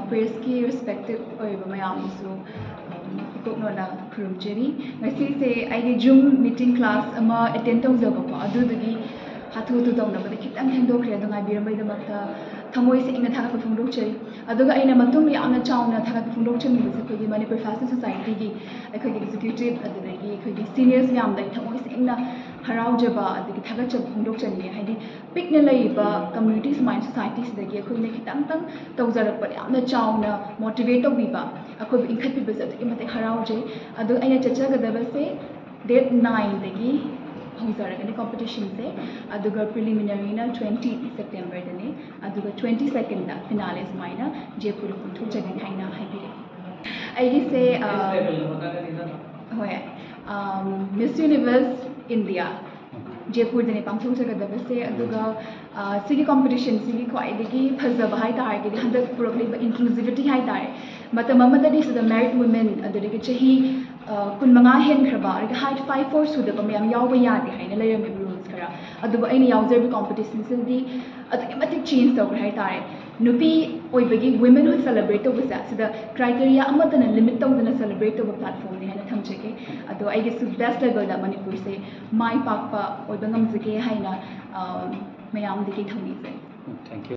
Press की respective मैमसू इकोनोना खुरुमजरी से जूम मीटिंग क्लास अटेंड तौजबको हाथू हाथू तौनबदे खितंग थेंदोखरे नाइबिरमैदमक्ता थमोई सेंगना थागत फोंदोकचरी अदुगा अइना मतुंग यामना चाउना थागत फोंदोकचमीबसे अखोगी मणिपुर फैशन सोसाइटी की अखोगी एग्जीक्यूटिव अदुदगी अखोगी सीनियर्स म्यामदा थमोई सेंगना हराउजबा अदुगी थागत फोंदोकचनी हाइदि पिकने लइबा कम्युनिटी स्माइल सोसाइटी सिदगी अखोइने खितंग तंग तौजरकपा यामना चाउना मोटिवेट तौबीबा अखोई इंखटबीबसे अदुगी मते हराउजे अदु अइना चचगदबसे डेट 9 दगी होजरगने कंपटीशन से अदुगा प्रिलिमिनरी ना 20 सितंबर दने अदुगा 22nd दा फिनाले सुमाइना जयपुर पुथु जगन हाइना हाइबिरे आइगी से होय मिस यूनिवर्स इंडिया जयपुर दने पांथु जगदबसे अदुगा सिगी competition सिगी ख्वाइदगी फजब high Targe हंदक पुरकलिबा inclusivity high तारे मतम अमददी सिदा मैरिड वुमेन अदुदगी चही कुनमंगा हेनख्रबा हाइट 5'4" सुदब मैम याव यादे हाइना लेरमे रूल्स खरा अदुबा अइना यावजरबी कंपटीशन सिदी अदुगी मतिक चेंज तौग्रे हाइ तारे नुपी ओइबगी वुमेनहुड सेलिब्रेट तौबसा सिदा क्राइटेरिया अमदना लिमिट तौदना सेलिब्रेट तौब प्लेटफॉर्म ने हाइना थमजगे अदु आइगेसु बेस्ट लेवल दा मणिपुर से माइ पाकपा ओइबा ngamजगे हाइना मैम दिके थौनीजे। Thank you.